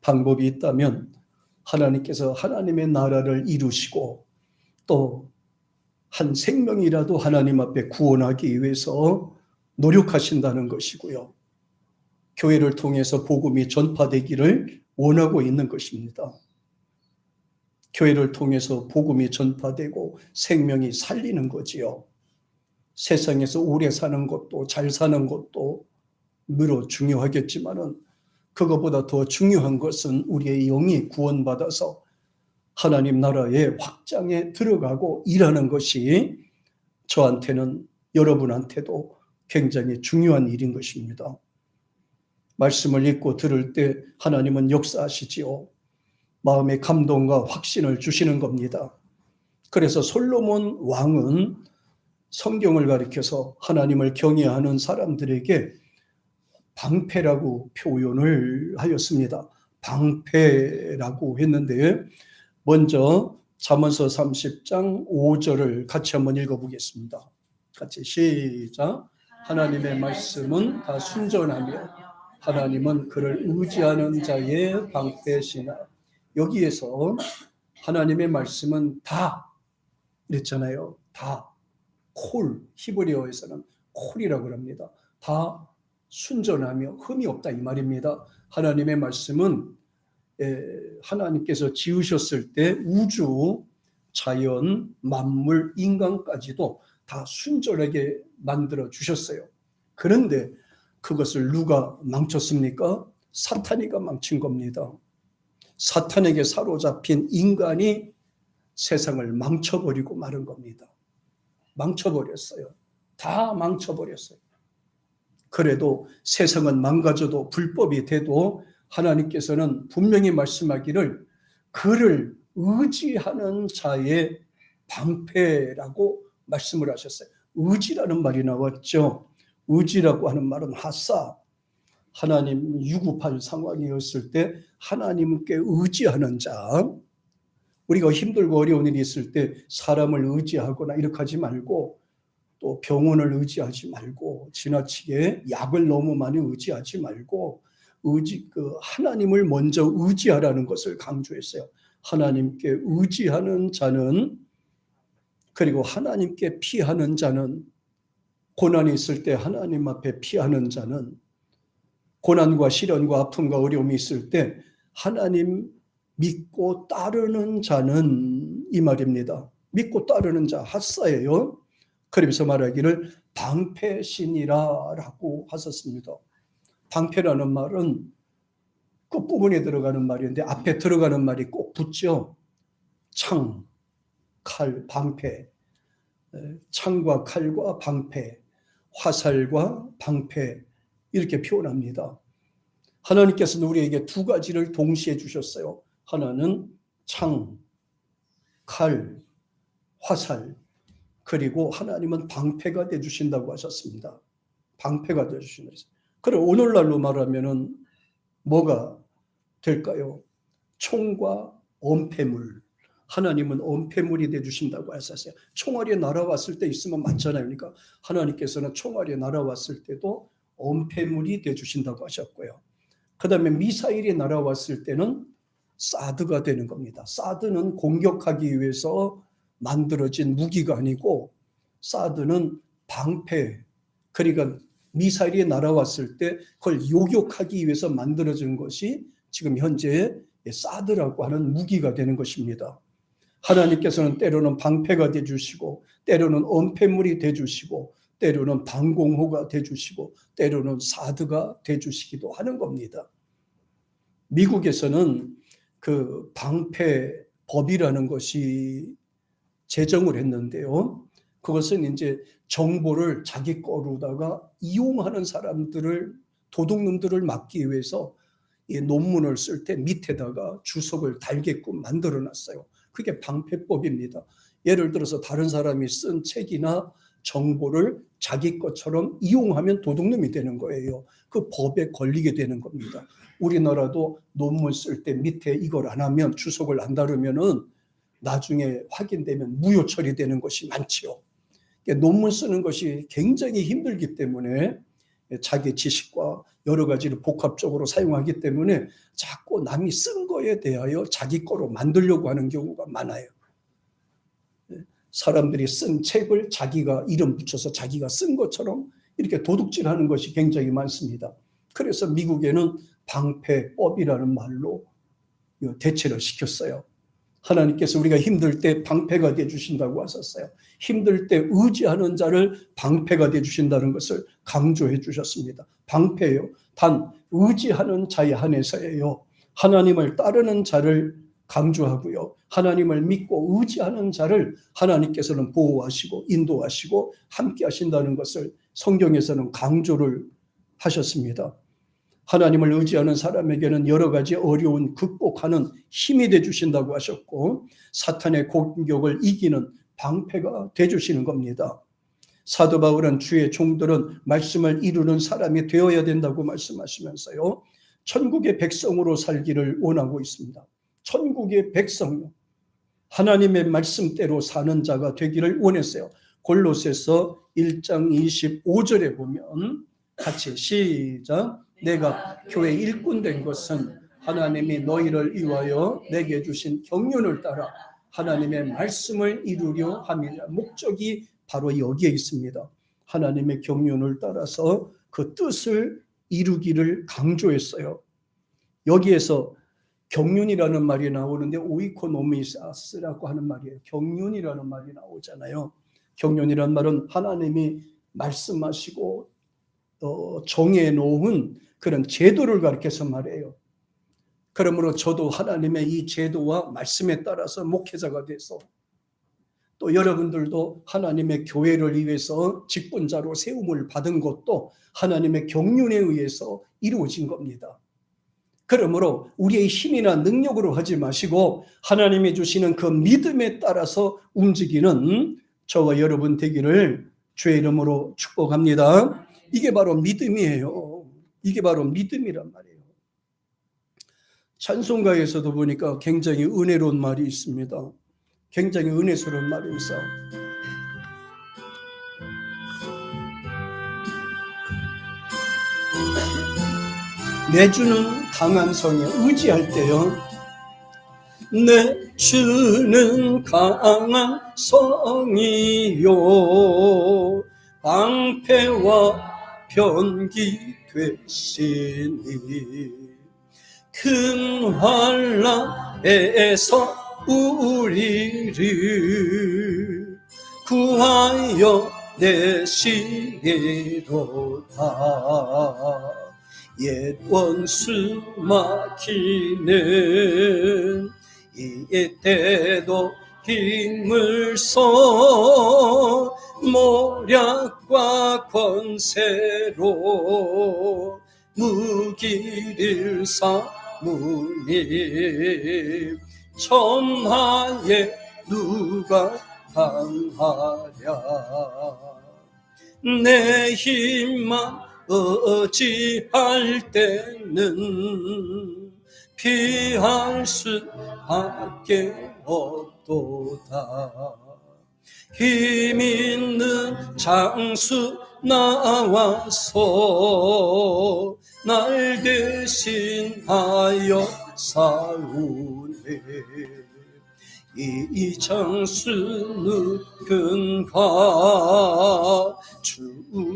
방법이 있다면 하나님께서 하나님의 나라를 이루시고 또 한 생명이라도 하나님 앞에 구원하기 위해서 노력하신다는 것이고요. 교회를 통해서 복음이 전파되기를 원하고 있는 것입니다. 교회를 통해서 복음이 전파되고 생명이 살리는 거지요. 세상에서 오래 사는 것도 잘 사는 것도 물론 중요하겠지만은 그것보다 더 중요한 것은 우리의 영이 구원받아서 하나님 나라의 확장에 들어가고 일하는 것이 저한테는 여러분한테도 굉장히 중요한 일인 것입니다. 말씀을 읽고 들을 때 하나님은 역사하시지요. 마음의 감동과 확신을 주시는 겁니다. 그래서 솔로몬 왕은 성경을 가리켜서 하나님을 경외하는 사람들에게 방패라고 표현을 하였습니다. 방패라고 했는데 먼저 잠언서 30장 5절을 같이 한번 읽어보겠습니다. 같이 시작. 하나님의 말씀은 다 순전하며 하나님은 그를 의지하는 자의 방패시나. 여기에서 하나님의 말씀은 다 그랬잖아요. 다 콜, 히브리어에서는 콜이라고 합니다. 다 순전하며 흠이 없다 이 말입니다. 하나님의 말씀은 하나님께서 지으셨을 때 우주, 자연, 만물, 인간까지도 다 순전하게 만들어 주셨어요. 그런데 그것을 누가 망쳤습니까? 사탄이가 망친 겁니다. 사탄에게 사로잡힌 인간이 세상을 망쳐버리고 마른 겁니다. 망쳐버렸어요. 다 망쳐버렸어요. 그래도 세상은 망가져도 불법이 돼도 하나님께서는 분명히 말씀하기를 그를 의지하는 자의 방패라고 말씀을 하셨어요. 의지라는 말이 나왔죠. 의지라고 하는 말은 하사, 하나님 유급할 상황이었을 때 하나님께 의지하는 자. 우리가 힘들고 어려운 일이 있을 때 사람을 의지하거나 이렇게 하지 말고 또 병원을 의지하지 말고 지나치게 약을 너무 많이 의지하지 말고 하나님을 먼저 의지하라는 것을 강조했어요. 하나님께 의지하는 자는, 그리고 하나님께 피하는 자는, 고난이 있을 때 하나님 앞에 피하는 자는, 고난과 시련과 아픔과 어려움이 있을 때 하나님 믿고 따르는 자는, 이 말입니다. 믿고 따르는 자 하사예요. 그러면서 말하기를 방패신이라고 하셨습니다. 방패라는 말은 끝부분에 들어가는 말인데 앞에 들어가는 말이 꼭 붙죠. 창, 칼, 방패. 창과 칼과 방패, 화살과 방패, 이렇게 표현합니다. 하나님께서는 우리에게 두 가지를 동시에 주셨어요. 하나는 창, 칼, 화살, 그리고 하나님은 방패가 되어주신다고 하셨습니다. 방패가 되어주신다. 그럼 오늘날로 말하면은 뭐가 될까요? 총과 엄폐물. 하나님은 엄폐물이 되어주신다고 하셨어요. 총알이 날아왔을 때 있으면 맞잖아요. 그러니까 하나님께서는 총알이 날아왔을 때도 엄폐물이 되어주신다고 하셨고요. 그 다음에 미사일이 날아왔을 때는 사드가 되는 겁니다. 사드는 공격하기 위해서 만들어진 무기가 아니고 사드는 방패, 그러니까 미사일이 날아왔을 때 그걸 요격하기 위해서 만들어진 것이 지금 현재 사드라고 하는 무기가 되는 것입니다. 하나님께서는 때로는 방패가 되어주시고 때로는 엄폐물이 되어주시고 때로는 방공호가 되어주시고 때로는 사드가 되어주시기도 하는 겁니다. 미국에서는 그 방패법이라는 것이 제정을 했는데요. 그것은 이제 정보를 자기 거로다가 이용하는 사람들을, 도둑놈들을 막기 위해서 이 논문을 쓸 때 밑에다가 주석을 달게끔 만들어 놨어요. 그게 방패법입니다. 예를 들어서 다른 사람이 쓴 책이나 정보를 자기 것처럼 이용하면 도둑놈이 되는 거예요. 그 법에 걸리게 되는 겁니다. 우리나라도 논문 쓸 때 밑에 이걸 안 하면, 주석을 안 다루면은 나중에 확인되면 무효 처리되는 것이 많지요. 논문 쓰는 것이 굉장히 힘들기 때문에 자기 지식과 여러 가지를 복합적으로 사용하기 때문에 자꾸 남이 쓴 거에 대하여 자기 거로 만들려고 하는 경우가 많아요. 사람들이 쓴 책을 자기가 이름 붙여서 자기가 쓴 것처럼 이렇게 도둑질하는 것이 굉장히 많습니다. 그래서 미국에는 방패법이라는 말로 대체를 시켰어요. 하나님께서 우리가 힘들 때 방패가 되어주신다고 하셨어요. 힘들 때 의지하는 자를 방패가 되어주신다는 것을 강조해 주셨습니다. 방패요. 단 의지하는 자에 한해서예요. 하나님을 따르는 자를 강조하고요. 하나님을 믿고 의지하는 자를 하나님께서는 보호하시고 인도하시고 함께 하신다는 것을 성경에서는 강조를 하셨습니다. 하나님을 의지하는 사람에게는 여러 가지 어려운 극복하는 힘이 되어주신다고 하셨고 사탄의 공격을 이기는 방패가 되어주시는 겁니다. 사도 바울은 주의 종들은 말씀을 이루는 사람이 되어야 된다고 말씀하시면서요. 천국의 백성으로 살기를 원하고 있습니다. 천국의 백성, 하나님의 말씀대로 사는 자가 되기를 원했어요. 골로새서 1장 25절에 보면 같이 시작. 내가 교회 일꾼 된 것은 하나님이 너희를 위하여 내게 주신 경륜을 따라 하나님의 말씀을 이루려 함이라. 목적이 바로 여기에 있습니다. 하나님의 경륜을 따라서 그 뜻을 이루기를 강조했어요. 여기에서 경륜이라는 말이 나오는데 오이코노미사스라고 하는 말이에요. 경륜이라는 말이 나오잖아요. 경륜이라는 말은 하나님이 말씀하시고 정해놓은 그런 제도를 가리켜서 말해요. 그러므로 저도 하나님의 이 제도와 말씀에 따라서 목회자가 돼서 또 여러분들도 하나님의 교회를 위해서 직분자로 세움을 받은 것도 하나님의 경륜에 의해서 이루어진 겁니다. 그러므로 우리의 힘이나 능력으로 하지 마시고 하나님이 주시는 그 믿음에 따라서 움직이는 저와 여러분 되기를 주의 이름으로 축복합니다. 이게 바로 믿음이에요. 이게 바로 믿음이란 말이에요. 찬송가에서도 보니까 굉장히 은혜로운 말이 있습니다. 굉장히 은혜스러운 말이 있어요. 내 주는 강한 성에 의지할 때요. 내 주는 강한 성이요 방패와 변기 되시니 큰 환난에서 우리를 구하여 내시리로다. 옛 원수 막히는 이때도 힘을 써 모략과 권세로 무기를 삼으니 천하에 누가 강하랴. 내 힘만 의지할 때는 피할 수밖에 없도다. 힘 있는 장수 나와서 날 대신하여 싸우네. 이 장수 누군가 주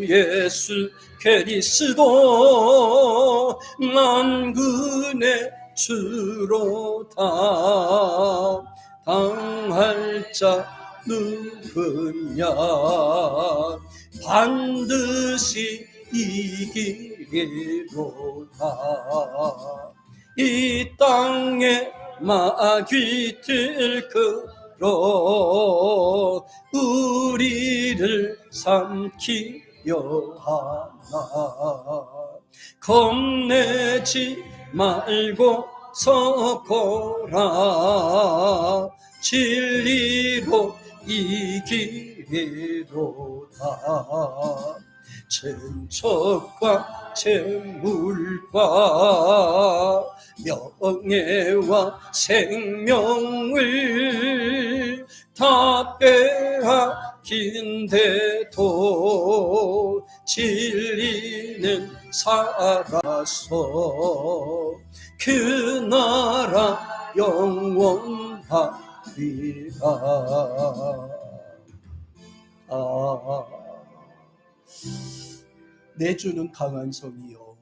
예수 그리스도 만군의 주로다. 당할 자 누구냐 반드시 이기리로다. 이 땅에 마귀 들끓어 우리를 삼키려 하나. 겁내지 말고 서거라. 진리로 이기리로다. 천척과 재물과 명예와 생명을 다 빼앗긴데도 진리는 살아서 그 나라 영원하리라. 내 주는 강한 성이요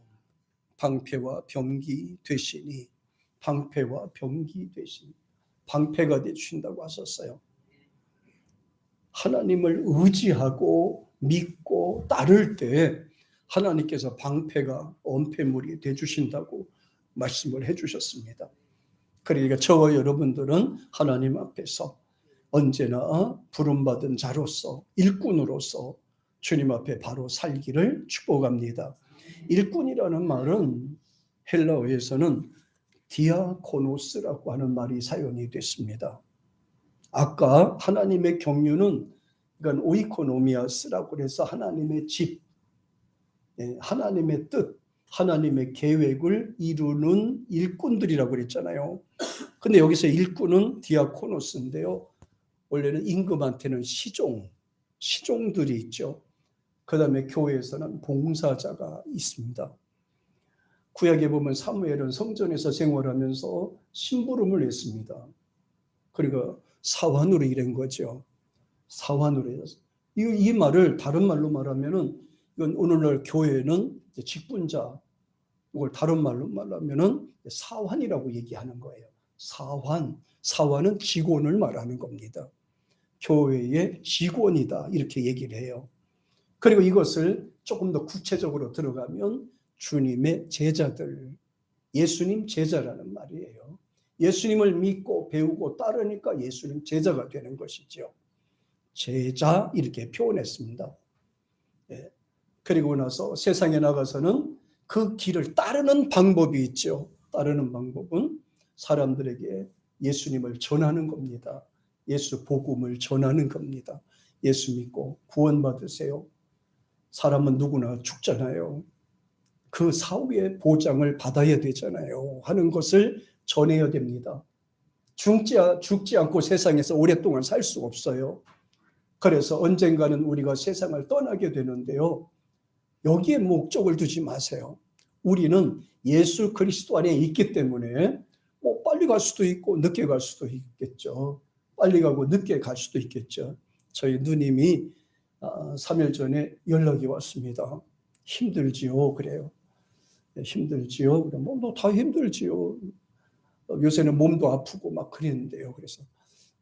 방패와 병기 되시니, 방패와 병기 되시니, 방패가 되주신다고 하셨어요. 하나님을 의지하고 믿고 따를 때 하나님께서 방패가 엄폐물이 되주신다고 말씀을 해주셨습니다. 그러니까 저와 여러분들은 하나님 앞에서 언제나 부름받은 자로서, 일꾼으로서 주님 앞에 바로 살기를 축복합니다. 일꾼이라는 말은 헬라어에서는 디아코노스라고 하는 말이 사용이 됐습니다. 아까 하나님의 경륜은 이건 오이코노미아스라고 해서 하나님의 집, 하나님의 뜻, 하나님의 계획을 이루는 일꾼들이라고 그랬잖아요. 근데 여기서 일꾼은 디아코노스인데요. 원래는 임금한테는 시종들이 있죠. 그 다음에 교회에서는 봉사자가 있습니다. 구약에 보면 사무엘은 성전에서 생활하면서 심부름을 했습니다. 그러니까 사환으로 일한 거죠. 사환으로 해서. 이 말을 다른 말로 말하면은, 이건 오늘날 교회는 직분자, 이걸 다른 말로 말하면은 사환이라고 얘기하는 거예요. 사환은 직원을 말하는 겁니다. 교회의 직원이다, 이렇게 얘기를 해요. 그리고 이것을 조금 더 구체적으로 들어가면 주님의 제자들, 예수님 제자라는 말이에요. 예수님을 믿고 배우고 따르니까 예수님 제자가 되는 것이죠. 제자, 이렇게 표현했습니다. 그리고 나서 세상에 나가서는 그 길을 따르는 방법이 있죠. 따르는 방법은 사람들에게 예수님을 전하는 겁니다. 예수 복음을 전하는 겁니다. 예수 믿고 구원받으세요. 사람은 누구나 죽잖아요. 그 사후의 보장을 받아야 되잖아요. 하는 것을 전해야 됩니다. 죽지 않고 세상에서 오랫동안 살 수 없어요. 그래서 언젠가는 우리가 세상을 떠나게 되는데요. 여기에 목적을 두지 마세요. 우리는 예수 그리스도 안에 있기 때문에 빨리 갈 수도 있고 늦게 갈 수도 있겠죠. 빨리 가고 늦게 갈 수도 있겠죠. 저희 누님이 3일 전에 연락이 왔습니다. 힘들지요? 그래요. 힘들지요? 그러면 너 다 힘들지요. 요새는 몸도 아프고 막 그랬는데요. 그래서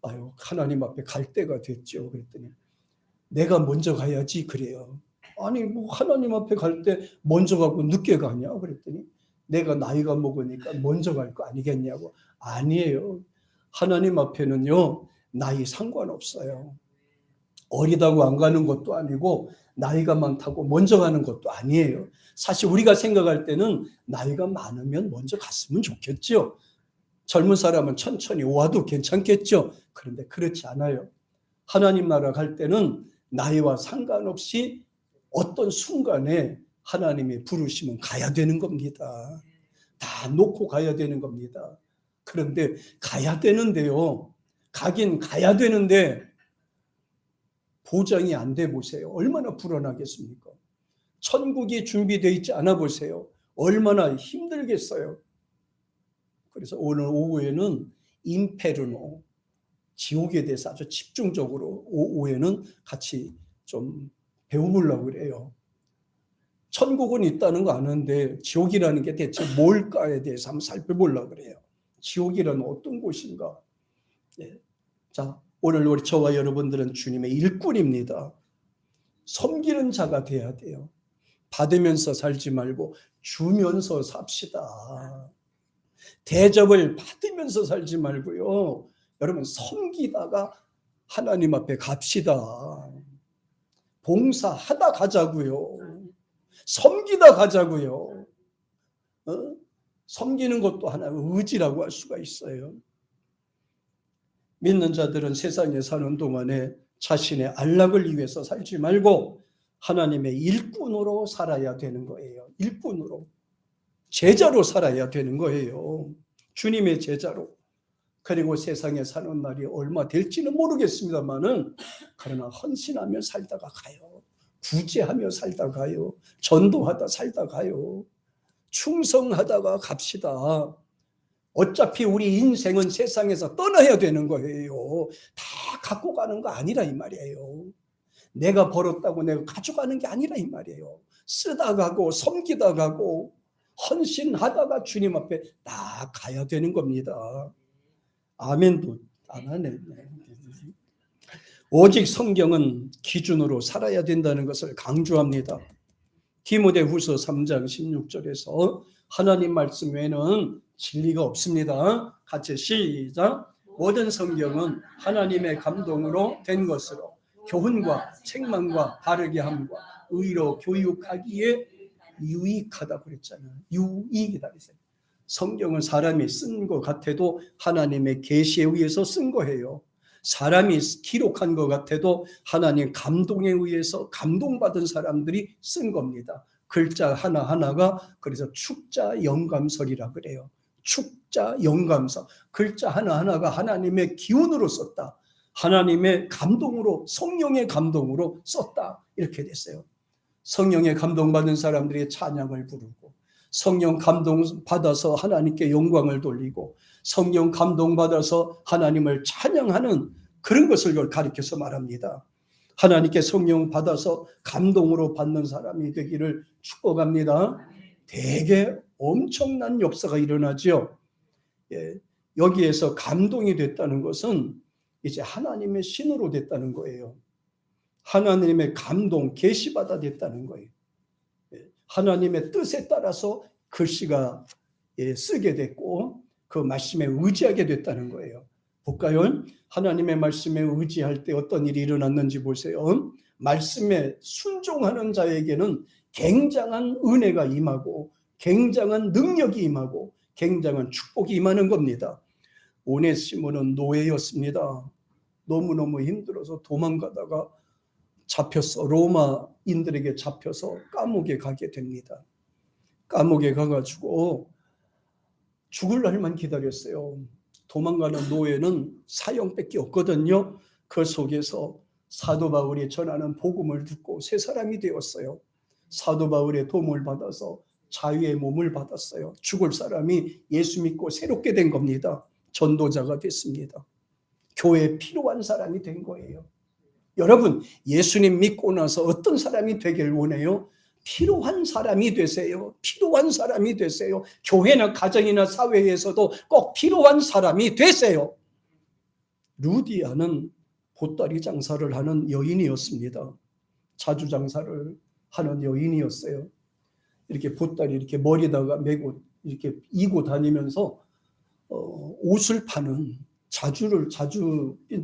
아유, 하나님 앞에 갈 때가 됐죠. 그랬더니 내가 먼저 가야지 그래요. 아니 뭐 하나님 앞에 갈 때 먼저 가고 늦게 가냐? 그랬더니 내가 나이가 먹으니까 먼저 갈 거 아니겠냐고. 아니에요. 하나님 앞에는요, 나이 상관없어요. 어리다고 안 가는 것도 아니고 나이가 많다고 먼저 가는 것도 아니에요. 사실 우리가 생각할 때는 나이가 많으면 먼저 갔으면 좋겠죠. 젊은 사람은 천천히 와도 괜찮겠죠. 그런데 그렇지 않아요. 하나님 나라 갈 때는 나이와 상관없이 어떤 순간에 하나님이 부르시면 가야 되는 겁니다. 다 놓고 가야 되는 겁니다. 그런데 가야 되는데요. 가긴 가야 되는데 보장이 안 돼 보세요. 얼마나 불안하겠습니까? 천국이 준비되어 있지 않아 보세요. 얼마나 힘들겠어요. 그래서 오늘 오후에는 인페르노, 지옥에 대해서 아주 집중적으로 오후에는 같이 좀 배워보려고 그래요. 천국은 있다는 거 아는데 지옥이라는 게 대체 뭘까에 대해서 한번 살펴보려고 그래요. 지옥이란 어떤 곳인가? 네. 자, 오늘 우리 저와 여러분들은 주님의 일꾼입니다. 섬기는 자가 돼야 돼요. 받으면서 살지 말고 주면서 삽시다. 대접을 받으면서 살지 말고요. 여러분 섬기다가 하나님 앞에 갑시다. 봉사하다 가자고요. 섬기다 가자고요. 섬기는 것도 하나의 의지라고 할 수가 있어요. 믿는 자들은 세상에 사는 동안에 자신의 안락을 위해서 살지 말고 하나님의 일꾼으로 살아야 되는 거예요. 일꾼으로. 제자로 살아야 되는 거예요. 주님의 제자로. 그리고 세상에 사는 날이 얼마 될지는 모르겠습니다만은 그러나 헌신하며 살다가 가요. 구제하며 살다가요. 전도하다 살다가요. 충성하다가 갑시다. 어차피 우리 인생은 세상에서 떠나야 되는 거예요. 다 갖고 가는 거 아니라 이 말이에요. 내가 벌었다고 내가 가져가는 게 아니라 이 말이에요. 쓰다 가고 섬기다 가고 헌신하다가 주님 앞에 나가야 되는 겁니다. 아멘도 안 하네. 오직 성경은 기준으로 살아야 된다는 것을 강조합니다. 디모데후서 3장 16절에서 하나님 말씀 외에는 진리가 없습니다. 같이 시작. 모든 성경은 하나님의 감동으로 된 것으로 교훈과 책망과 바르게 함과 의로 교육하기에 유익하다 그랬잖아요. 유익이다 그랬어요. 성경은 사람이 쓴 것 같아도 하나님의 계시에 의해서 쓴 거예요. 사람이 기록한 것 같아도 하나님 감동에 의해서 감동받은 사람들이 쓴 겁니다. 글자 하나하나가 그래서 축자 영감설이라 그래요. 축자 영감설. 글자 하나하나가 하나님의 기운으로 썼다. 하나님의 감동으로, 성령의 감동으로 썼다. 이렇게 됐어요. 성령의 감동받은 사람들이 찬양을 부르고, 성령 감동 받아서 하나님께 영광을 돌리고, 성령 감동 받아서 하나님을 찬양하는 그런 것을 가리켜서 말합니다. 하나님께 성령 받아서 감동으로 받는 사람이 되기를 축복합니다. 되게 엄청난 역사가 일어나죠. 여기에서 감동이 됐다는 것은 이제 하나님의 신으로 됐다는 거예요. 하나님의 감동, 계시받아 됐다는 거예요. 하나님의 뜻에 따라서 글씨가 쓰게 됐고 그 말씀에 의지하게 됐다는 거예요. 볼까요? 하나님의 말씀에 의지할 때 어떤 일이 일어났는지 보세요. 말씀에 순종하는 자에게는 굉장한 은혜가 임하고 굉장한 능력이 임하고 굉장한 축복이 임하는 겁니다. 오네시모는 노예였습니다. 너무너무 힘들어서 도망가다가 잡혀서 로마인들에게 잡혀서 감옥에 가게 됩니다. 감옥에 가가지고 죽을 날만 기다렸어요. 도망가는 노예는 사형밖에 없거든요. 그 속에서 사도 바울이 전하는 복음을 듣고 새 사람이 되었어요. 사도 바울의 도움을 받아서 자유의 몸을 받았어요. 죽을 사람이 예수 믿고 새롭게 된 겁니다. 전도자가 됐습니다. 교회에 필요한 사람이 된 거예요. 여러분, 예수님 믿고 나서 어떤 사람이 되길 원해요? 필요한 사람이 되세요. 필요한 사람이 되세요. 교회나 가정이나 사회에서도 꼭 필요한 사람이 되세요. 루디아는 보따리 장사를 하는 여인이었습니다. 자주 장사를 하는 여인이었어요. 이렇게 보따리 이렇게 머리다가 메고 이렇게 이고 다니면서 옷을 파는 자주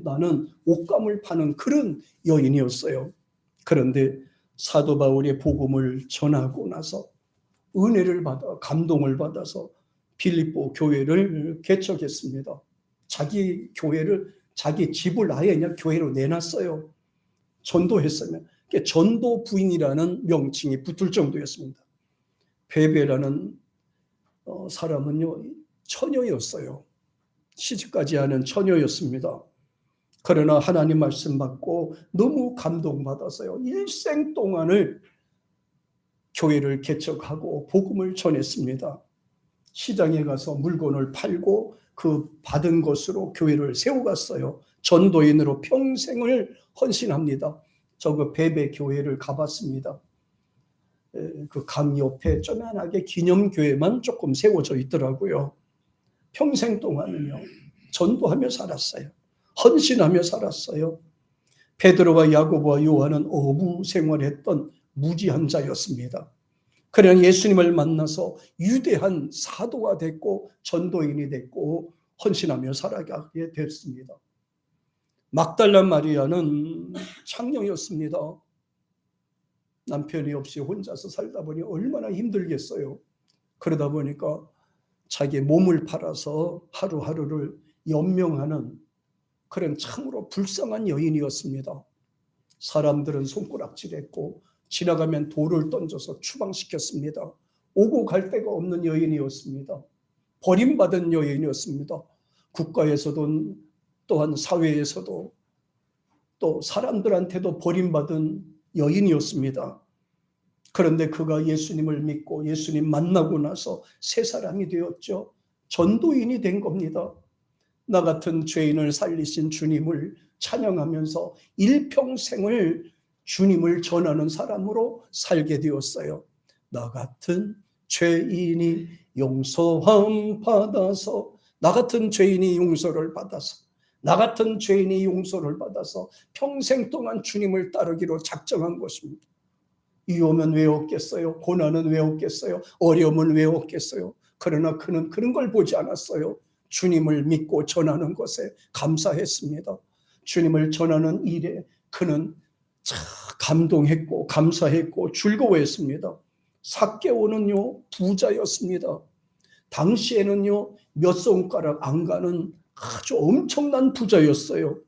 나는 옷감을 파는 그런 여인이었어요. 그런데 사도 바울의 복음을 전하고 나서 은혜를 받아 감동을 받아서 빌립보 교회를 개척했습니다. 자기 교회를 자기 집을 아예 그냥 교회로 내놨어요. 전도했으면 전도 부인이라는 명칭이 붙을 정도였습니다. 베베라는 사람은요 처녀였어요. 시집까지 하는 처녀였습니다. 그러나 하나님 말씀 받고 너무 감동받았어요. 일생 동안을 교회를 개척하고 복음을 전했습니다. 시장에 가서 물건을 팔고 그 받은 것으로 교회를 세워갔어요. 전도인으로 평생을 헌신합니다. 저 그 베베 교회를 가봤습니다. 그 강 옆에 쪼만하게 기념교회만 조금 세워져 있더라고요. 평생 동안은요 전도하며 살았어요. 헌신하며 살았어요. 베드로와 야고보와 요한은 어부 생활했던 무지한 자였습니다. 그냥 예수님을 만나서 위대한 사도가 됐고 전도인이 됐고 헌신하며 살아가게 됐습니다. 막달라 마리아는 창녀였습니다. 남편이 없이 혼자서 살다 보니 얼마나 힘들겠어요. 그러다 보니까 자기 몸을 팔아서 하루하루를 연명하는 그런 참으로 불쌍한 여인이었습니다. 사람들은 손가락질했고 지나가면 돌을 던져서 추방시켰습니다. 오고 갈 데가 없는 여인이었습니다. 버림받은 여인이었습니다. 국가에서도 또한 사회에서도 또 사람들한테도 버림받은 여인이었습니다. 그런데 그가 예수님을 믿고 예수님 만나고 나서 새 사람이 되었죠. 전도인이 된 겁니다. 나 같은 죄인을 살리신 주님을 찬양하면서 일평생을 주님을 전하는 사람으로 살게 되었어요. 나 같은 죄인이 용서함 받아서, 나 같은 죄인이 용서를 받아서, 나 같은 죄인이 용서를 받아서 평생 동안 주님을 따르기로 작정한 것입니다. 위험은 왜 없겠어요? 고난은 왜 없겠어요? 어려움은 왜 없겠어요? 그러나 그는 그런 걸 보지 않았어요. 주님을 믿고 전하는 것에 감사했습니다. 주님을 전하는 일에 그는 참 감동했고 감사했고 즐거워했습니다. 삭개오는요, 부자였습니다. 당시에는요, 몇 손가락 안 가는 아주 엄청난 부자였어요.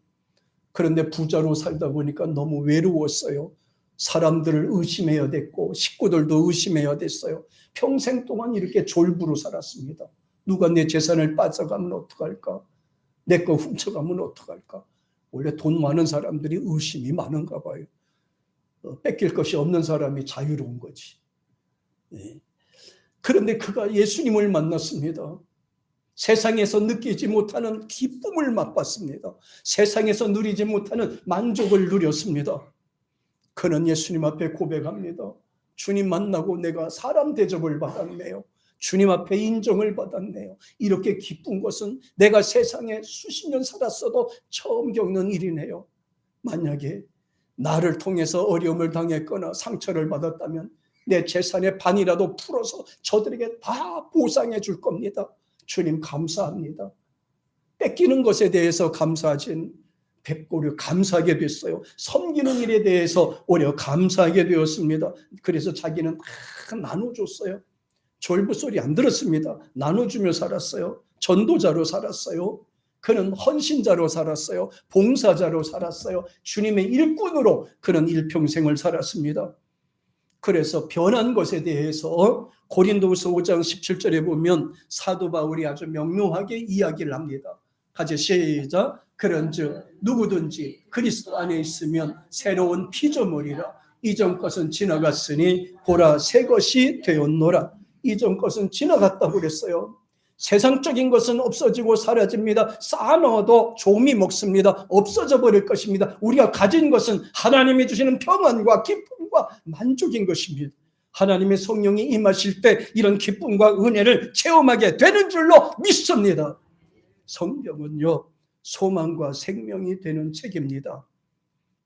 그런데 부자로 살다 보니까 너무 외로웠어요. 사람들을 의심해야 됐고 식구들도 의심해야 됐어요. 평생 동안 이렇게 졸부로 살았습니다. 누가 내 재산을 뺏어가면 어떡할까? 내 거 훔쳐가면 어떡할까? 원래 돈 많은 사람들이 의심이 많은가 봐요. 뺏길 것이 없는 사람이 자유로운 거지. 그런데 그가 예수님을 만났습니다. 세상에서 느끼지 못하는 기쁨을 맛봤습니다. 세상에서 누리지 못하는 만족을 누렸습니다. 그는 예수님 앞에 고백합니다. 주님 만나고 내가 사람 대접을 받았네요. 주님 앞에 인정을 받았네요. 이렇게 기쁜 것은 내가 세상에 수십 년 살았어도 처음 겪는 일이네요. 만약에 나를 통해서 어려움을 당했거나 상처를 받았다면 내 재산의 반이라도 풀어서 저들에게 다 보상해 줄 겁니다. 주님 감사합니다. 뺏기는 것에 대해서 감사하진 오히려 감사하게 됐어요. 섬기는 일에 대해서 오히려 감사하게 되었습니다. 그래서 자기는 다 나눠줬어요. 졸부 소리 안 들었습니다. 나눠주며 살았어요. 전도자로 살았어요. 그는 헌신자로 살았어요. 봉사자로 살았어요. 주님의 일꾼으로 그는 일평생을 살았습니다. 그래서 변한 것에 대해서 고린도후서 5장 17절에 보면 사도 바울이 아주 명료하게 이야기를 합니다. 같이 시작. 그런즉 누구든지 그리스도 안에 있으면 새로운 피조물이라. 이전 것은 지나갔으니 보라 새 것이 되었노라. 이전 것은 지나갔다고 그랬어요. 세상적인 것은 없어지고 사라집니다. 쌓아넣어도 조미 먹습니다. 없어져 버릴 것입니다. 우리가 가진 것은 하나님이 주시는 평안과 기쁨과 만족인 것입니다. 하나님의 성령이 임하실 때 이런 기쁨과 은혜를 체험하게 되는 줄로 믿습니다. 성경은요, 소망과 생명이 되는 책입니다.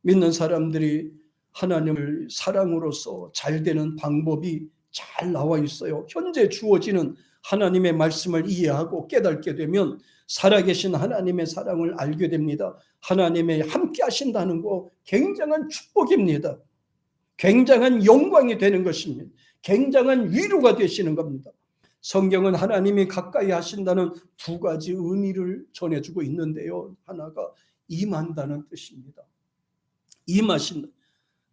믿는 사람들이 하나님을 사랑으로서 잘 되는 방법이 잘 나와 있어요. 현재 주어지는 하나님의 말씀을 이해하고 깨닫게 되면 살아계신 하나님의 사랑을 알게 됩니다. 하나님의 함께 하신다는 거 굉장한 축복입니다. 굉장한 영광이 되는 것입니다. 굉장한 위로가 되시는 겁니다. 성경은 하나님이 가까이 하신다는 두 가지 의미를 전해주고 있는데요. 하나가 임한다는 뜻입니다. 임하신다.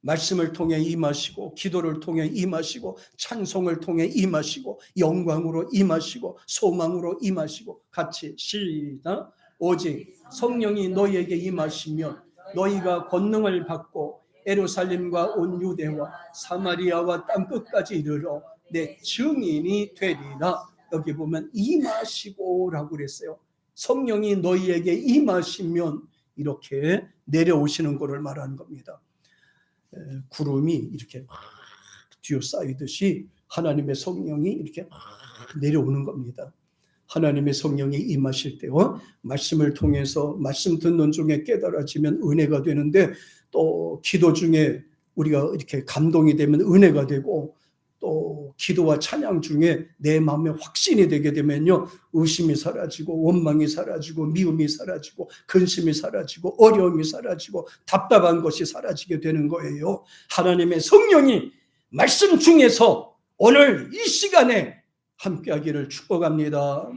말씀을 통해 임하시고 기도를 통해 임하시고 찬송을 통해 임하시고 영광으로 임하시고 소망으로 임하시고 같이 시작. 오직 성령이 너희에게 임하시면 너희가 권능을 받고 예루살렘과 온 유대와 사마리아와 땅끝까지 이르러 내 증인이 되리라. 여기 보면 임하시고라고 그랬어요. 성령이 너희에게 임하시면 이렇게 내려오시는 것을 말하는 겁니다. 구름이 이렇게 뒤어싸이듯이 하나님의 성령이 이렇게 내려오는 겁니다. 하나님의 성령이 임하실 때와 말씀을 통해서 말씀 듣는 중에 깨달아지면 은혜가 되는데, 또 기도 중에 우리가 이렇게 감동이 되면 은혜가 되고, 또 기도와 찬양 중에 내 마음에 확신이 되게 되면요, 의심이 사라지고 원망이 사라지고 미움이 사라지고 근심이 사라지고 어려움이 사라지고 답답한 것이 사라지게 되는 거예요. 하나님의 성령이 말씀 중에서 오늘 이 시간에 함께하기를 축복합니다.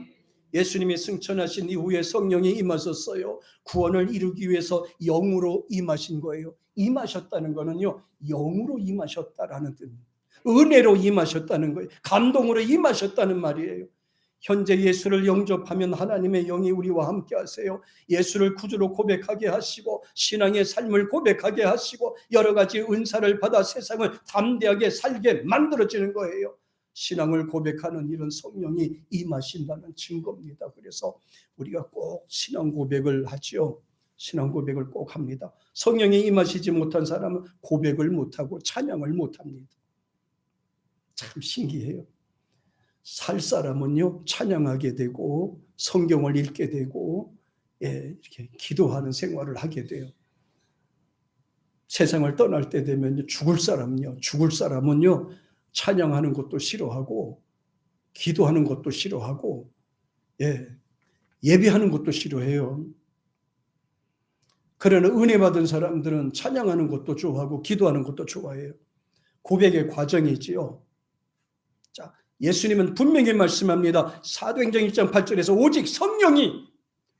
예수님이 승천하신 이후에 성령이 임하셨어요. 구원을 이루기 위해서 영으로 임하신 거예요. 임하셨다는 거는요, 영으로 임하셨다라는 뜻입니다. 은혜로 임하셨다는 거예요. 감동으로 임하셨다는 말이에요. 현재 예수를 영접하면 하나님의 영이 우리와 함께 하세요. 예수를 구주로 고백하게 하시고 신앙의 삶을 고백하게 하시고 여러 가지 은사를 받아 세상을 담대하게 살게 만들어지는 거예요. 신앙을 고백하는 이런 성령이 임하신다는 증거입니다. 그래서 우리가 꼭 신앙 고백을 하죠. 신앙 고백을 꼭 합니다. 성령이 임하시지 못한 사람은 고백을 못하고 찬양을 못합니다. 참 신기해요. 살 사람은요, 찬양하게 되고 성경을 읽게 되고 이렇게 기도하는 생활을 하게 돼요. 세상을 떠날 때 되면 죽을 사람은요 찬양하는 것도 싫어하고 기도하는 것도 싫어하고 예배하는 것도 싫어해요. 그러나 은혜 받은 사람들은 찬양하는 것도 좋아하고 기도하는 것도 좋아해요. 고백의 과정이지요. 자, 예수님은 분명히 말씀합니다. 사도행전 1장 8절에서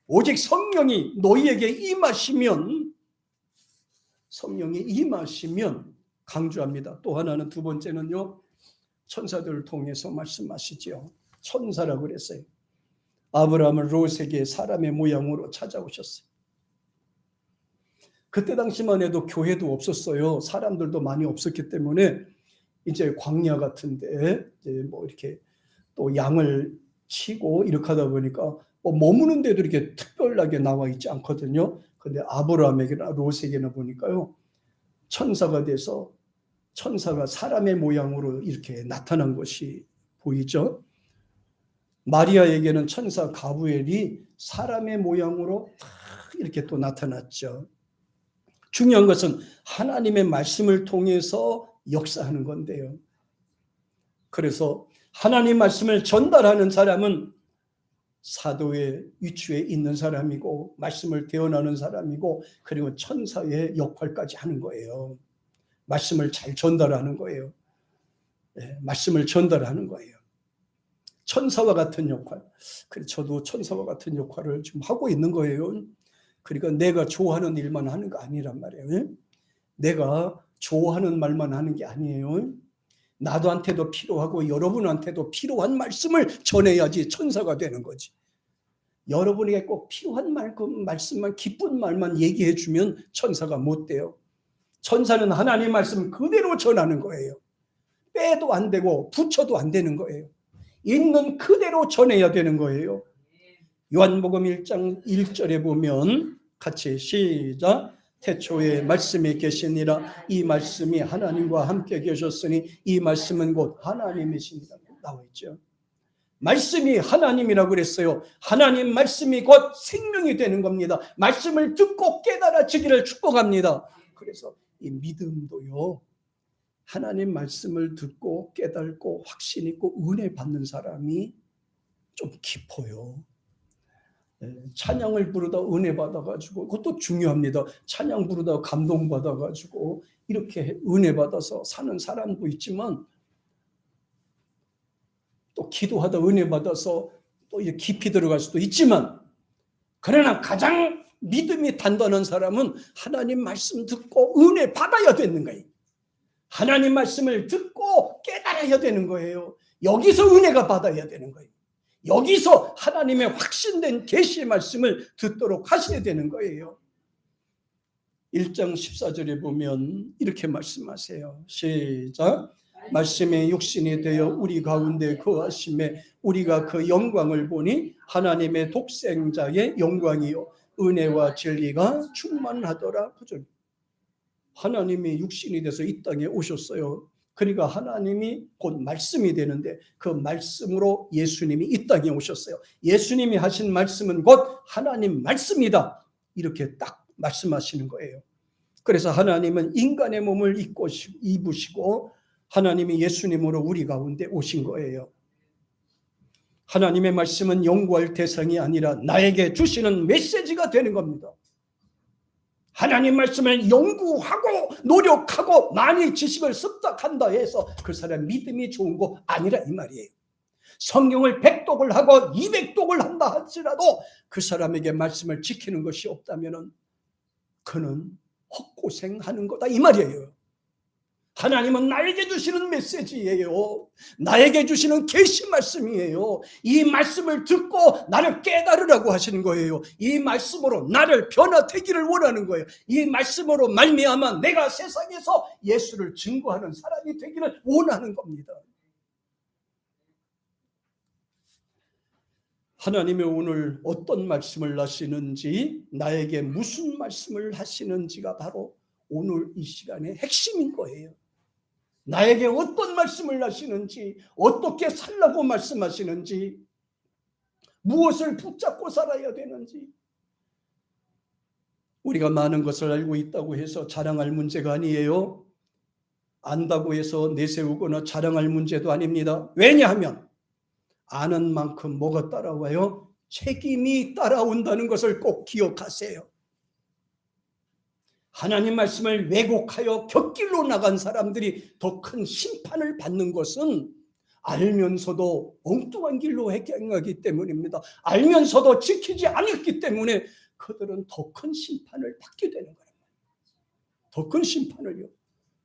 오직 성령이 너희에게 임하시면, 성령이 임하시면 강조합니다. 또 하나는, 두 번째는요, 천사들을 통해서 말씀하시죠. 천사라고 그랬어요. 아브라함을 롯에게 사람의 모양으로 찾아오셨어요. 그때 당시만 해도 교회도 없었어요. 사람들도 많이 없었기 때문에 이제 광야 같은데 이제 뭐 이렇게 또 양을 치고 이렇게 하다 보니까 뭐 머무는 데도 이렇게 특별하게 나와 있지 않거든요. 근데 아브라함에게나 롯에게나 보니까요, 천사가 돼서 천사가 사람의 모양으로 이렇게 나타난 것이 보이죠. 마리아에게는 천사 가브리엘이 사람의 모양으로 이렇게 또 나타났죠. 중요한 것은 하나님의 말씀을 통해서 역사하는 건데요. 그래서 하나님 말씀을 전달하는 사람은 사도의 위치에 있는 사람이고 말씀을 대언하는 사람이고 그리고 천사의 역할까지 하는 거예요. 말씀을 잘 전달하는 거예요. 말씀을 전달하는 거예요. 천사와 같은 역할. 그래서 저도 천사와 같은 역할을 지금 하고 있는 거예요. 그러니까 내가 좋아하는 일만 하는 거 아니란 말이에요. 내가 좋아하는 말만 하는 게 아니에요. 나도한테도 필요하고 여러분한테도 필요한 말씀을 전해야지 천사가 되는 거지. 여러분에게 꼭 필요한 말씀만, 기쁜 말만 얘기해 주면 천사가 못 돼요. 천사는 하나님 말씀 그대로 전하는 거예요. 빼도 안 되고 붙여도 안 되는 거예요. 있는 그대로 전해야 되는 거예요. 요한복음 1장 1절에 보면 같이 시작. 태초에 말씀이 계시니라. 이 말씀이 하나님과 함께 계셨으니 이 말씀은 곧 하나님이십니다. 나와 있죠. 말씀이 하나님이라고 그랬어요. 하나님 말씀이 곧 생명이 되는 겁니다. 말씀을 듣고 깨달아지기를 축복합니다. 그래서 이 믿음도요, 하나님 말씀을 듣고 깨닫고 확신 있고 은혜 받는 사람이 좀 깊어요. 찬양을 부르다 은혜 받아가지고, 그것도 중요합니다. 찬양 부르다 감동 받아가지고 이렇게 은혜 받아서 사는 사람도 있지만, 또 기도하다 은혜 받아서 또 깊이 들어갈 수도 있지만, 그러나 가장 믿음이 단단한 사람은 하나님 말씀 듣고 은혜 받아야 되는 거예요. 하나님 말씀을 듣고 깨달아야 되는 거예요. 여기서 은혜가 받아야 되는 거예요. 여기서 하나님의 확신된 계시의 말씀을 듣도록 하셔야 되는 거예요. 1장 14절에 보면 이렇게 말씀하세요. 시작. 말씀의 육신이 되어 우리 가운데 거하심에 우리가 그 영광을 보니 하나님의 독생자의 영광이요 은혜와 진리가 충만하더라. 그죠? 하나님이 육신이 돼서 이 땅에 오셨어요. 그러니까 하나님이 곧 말씀이 되는데 그 말씀으로 예수님이 이 땅에 오셨어요. 예수님이 하신 말씀은 곧 하나님 말씀이다. 이렇게 딱 말씀하시는 거예요. 그래서 하나님은 인간의 몸을 입으시고 하나님이 예수님으로 우리 가운데 오신 거예요. 하나님의 말씀은 연구할 대상이 아니라 나에게 주시는 메시지가 되는 겁니다. 하나님 말씀을 연구하고 노력하고 많이 지식을 습득한다 해서 그 사람 믿음이 좋은 거 아니라 이 말이에요. 성경을 100독을 하고 200독을 한다 할지라도 그 사람에게 말씀을 지키는 것이 없다면 그는 헛고생하는 거다 이 말이에요. 하나님은 나에게 주시는 메시지예요. 나에게 주시는 계시 말씀이에요. 이 말씀을 듣고 나를 깨달으라고 하시는 거예요. 이 말씀으로 나를 변화되기를 원하는 거예요. 이 말씀으로 말미암아 내가 세상에서 예수를 증거하는 사람이 되기를 원하는 겁니다. 하나님이 오늘 어떤 말씀을 하시는지, 나에게 무슨 말씀을 하시는지가 바로 오늘 이 시간의 핵심인 거예요. 나에게 어떤 말씀을 하시는지, 어떻게 살라고 말씀하시는지, 무엇을 붙잡고 살아야 되는지. 우리가 많은 것을 알고 있다고 해서 자랑할 문제가 아니에요. 안다고 해서 내세우거나 자랑할 문제도 아닙니다. 왜냐하면 아는 만큼 뭐가 따라와요? 책임이 따라온다는 것을 꼭 기억하세요. 하나님 말씀을 왜곡하여 곁길로 나간 사람들이 더 큰 심판을 받는 것은 알면서도 엉뚱한 길로 행하기 때문입니다. 알면서도 지키지 않았기 때문에 그들은 더 큰 심판을 받게 되는 거예요. 더 큰 심판을요.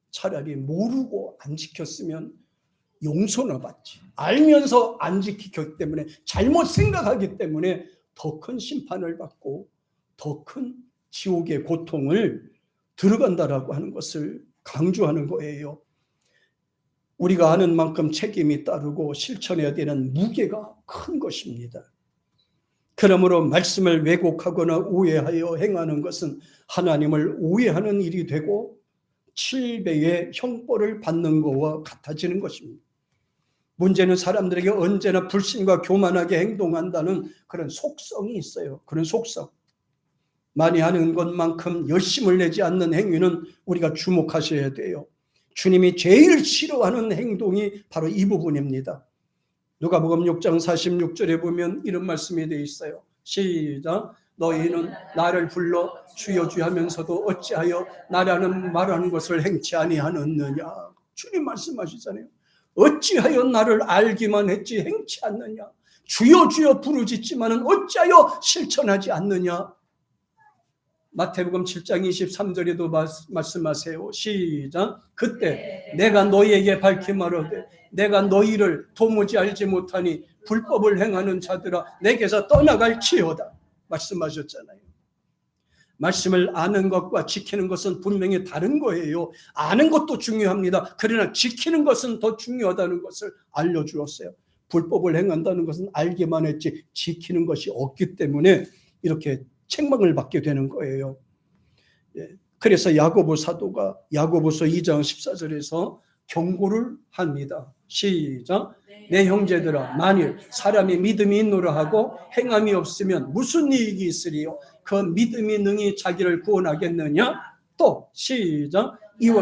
차라리 모르고 안 지켰으면 용서는 받지. 알면서 안 지키기 때문에, 잘못 생각하기 때문에 더 큰 심판을 받고 더 큰 지옥의 고통을 들어간다라고 하는 것을 강조하는 거예요. 우리가 아는 만큼 책임이 따르고 실천해야 되는 무게가 큰 것입니다. 그러므로 말씀을 왜곡하거나 오해하여 행하는 것은 하나님을 오해하는 일이 되고 7배의 형벌을 받는 것과 같아지는 것입니다. 문제는 사람들에게 언제나 불신과 교만하게 행동한다는 그런 속성이 있어요. 그런 속성. 많이 하는 것만큼 열심을 내지 않는 행위는 우리가 주목하셔야 돼요. 주님이 제일 싫어하는 행동이 바로 이 부분입니다. 누가복음 6장 46절에 보면 이런 말씀이 되어 있어요. 시작. 너희는 나를 불러 주여 주여 하면서도 어찌하여 나라는 말하는 것을 행치 아니하느냐. 주님 말씀하시잖아요. 어찌하여 나를 알기만 했지 행치 않느냐. 주여 주여 부르짖지만은 어찌하여 실천하지 않느냐. 마태복음 7장 23절에도 말씀하세요. 시작. 그때 내가 너희에게 밝히 말하되 내가 너희를 도무지 알지 못하니 불법을 행하는 자들아 내게서 떠나갈지어다. 말씀하셨잖아요. 말씀을 아는 것과 지키는 것은 분명히 다른 거예요. 아는 것도 중요합니다. 그러나 지키는 것은 더 중요하다는 것을 알려주었어요. 불법을 행한다는 것은 알기만 했지 지키는 것이 없기 때문에 이렇게 책망을 받게 되는 거예요. 그래서 야고보 사도가 야고보서 2장 14절에서 경고를 합니다. 시작. 내 형제들아 만일 사람이 믿음이 있노라 하고 행함이 없으면 무슨 이익이 있으리요? 그 믿음이 능히 자기를 구원하겠느냐? 또 시작. 이와